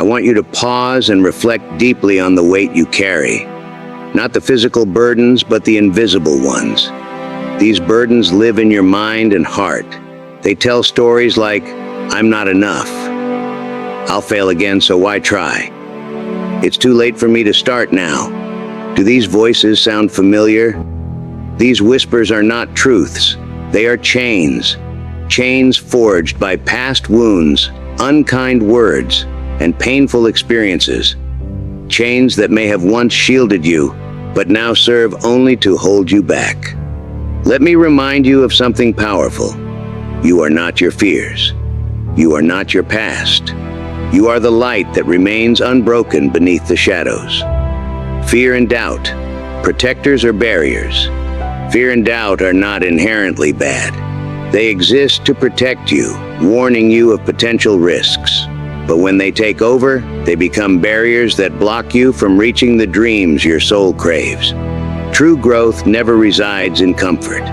I want you to pause and reflect deeply on the weight you carry. Not the physical burdens, but the invisible ones. These burdens live in your mind and heart. They tell stories like, "I'm not enough. I'll fail again, so why try? It's too late for me to start now." Do these voices sound familiar? These whispers are not truths. They are chains. Chains forged by past wounds, unkind words, and painful experiences. Chains that may have once shielded you, but now serve only to hold you back. Let me remind you of something powerful. You are not your fears. You are not your past. You are the light that remains unbroken beneath the shadows. Fear and doubt, protectors or barriers. Fear and doubt are not inherently bad. They exist to protect you, warning you of potential risks. But when they take over, they become barriers that block you from reaching the dreams your soul craves. True growth never resides in comfort.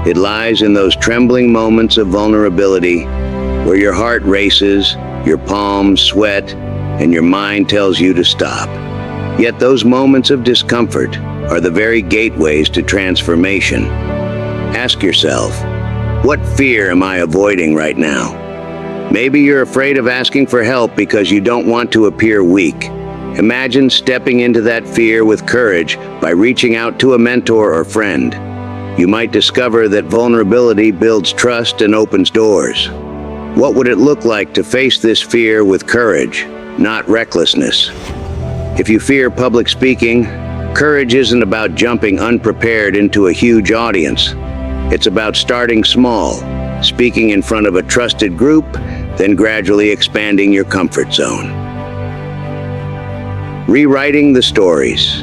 It lies in those trembling moments of vulnerability where your heart races, your palms sweat, and your mind tells you to stop. Yet those moments of discomfort are the very gateways to transformation. Ask yourself, what fear am I avoiding right now? Maybe you're afraid of asking for help because you don't want to appear weak. Imagine stepping into that fear with courage by reaching out to a mentor or friend. You might discover that vulnerability builds trust and opens doors. What would it look like to face this fear with courage, not recklessness? If you fear public speaking, courage isn't about jumping unprepared into a huge audience. It's about starting small, speaking in front of a trusted group, then gradually expanding your comfort zone. Rewriting the stories.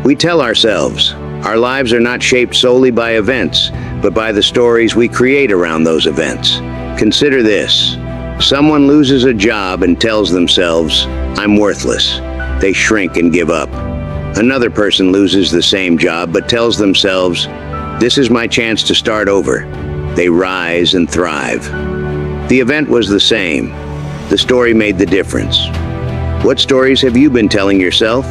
We tell ourselves, our lives are not shaped solely by events, but by the stories we create around those events. Consider this. Someone loses a job and tells themselves, "I'm worthless." They shrink and give up. Another person loses the same job but tells themselves, "This is my chance to start over." They rise and thrive. The event was the same. The story made the difference. What stories have you been telling yourself?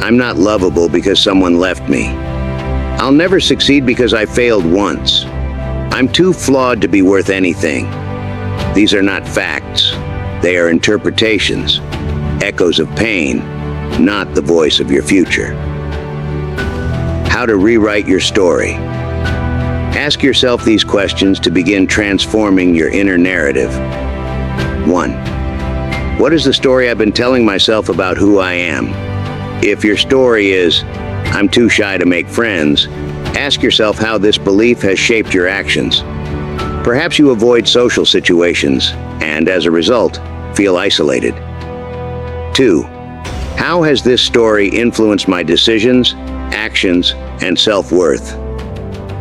I'm not lovable because someone left me. I'll never succeed because I failed once. I'm too flawed to be worth anything. These are not facts. They are interpretations, echoes of pain, not the voice of your future. How to rewrite your story. Ask yourself these questions to begin transforming your inner narrative. 1. What is the story I've been telling myself about who I am? If your story is, "I'm too shy to make friends," ask yourself how this belief has shaped your actions. Perhaps you avoid social situations and, as a result, feel isolated. 2. How has this story influenced my decisions, actions, and self-worth?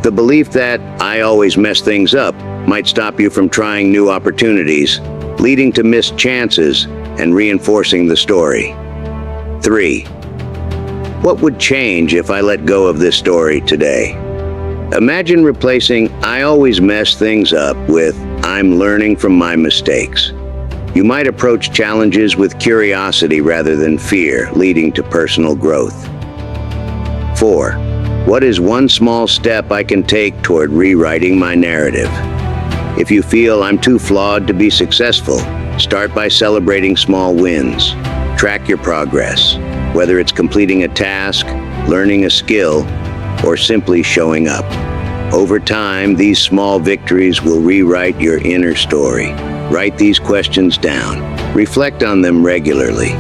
The belief that "I always mess things up" might stop you from trying new opportunities, leading to missed chances and reinforcing the story. 3. What would change if I let go of this story today? Imagine replacing "I always mess things up" with "I'm learning from my mistakes." You might approach challenges with curiosity rather than fear, leading to personal growth. 4. What is one small step I can take toward rewriting my narrative? If you feel "I'm too flawed to be successful," start by celebrating small wins. Track your progress, whether it's completing a task, learning a skill, or simply showing up. Over time, these small victories will rewrite your inner story. Write these questions down. Reflect on them regularly.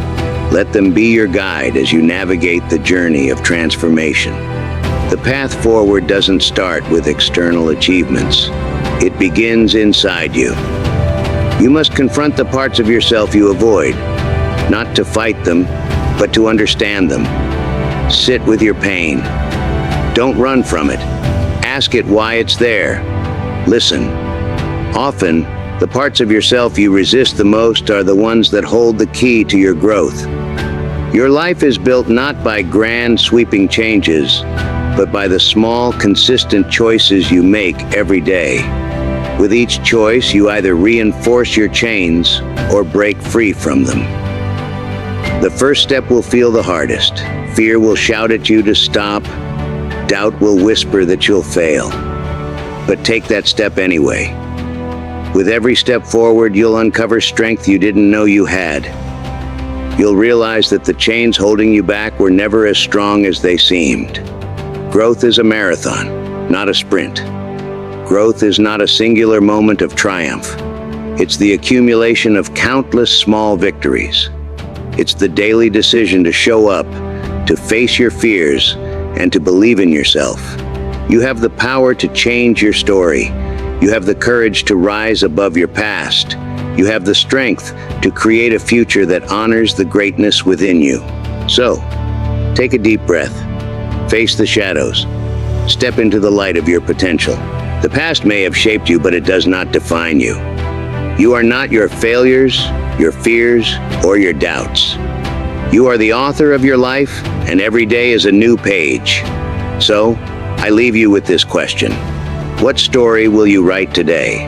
Let them be your guide as you navigate the journey of transformation. The path forward doesn't start with external achievements. It begins inside you. You must confront the parts of yourself you avoid, not to fight them, but to understand them. Sit with your pain. Don't run from it. Ask it why it's there. Listen. Often, the parts of yourself you resist the most are the ones that hold the key to your growth. Your life is built not by grand, sweeping changes, but by the small, consistent choices you make every day. With each choice, you either reinforce your chains or break free from them. The first step will feel the hardest. Fear will shout at you to stop. Doubt will whisper that you'll fail. But take that step anyway. With every step forward, you'll uncover strength you didn't know you had. You'll realize that the chains holding you back were never as strong as they seemed. Growth is a marathon, not a sprint. Growth is not a singular moment of triumph. It's the accumulation of countless small victories. It's the daily decision to show up, to face your fears, and to believe in yourself. You have the power to change your story. You have the courage to rise above your past. You have the strength to create a future that honors the greatness within you. So, take a deep breath. Face the shadows. Step into the light of your potential. The past may have shaped you, but it does not define you. You are not your failures, your fears, or your doubts. You are the author of your life, and every day is a new page. So, I leave you with this question. What story will you write today?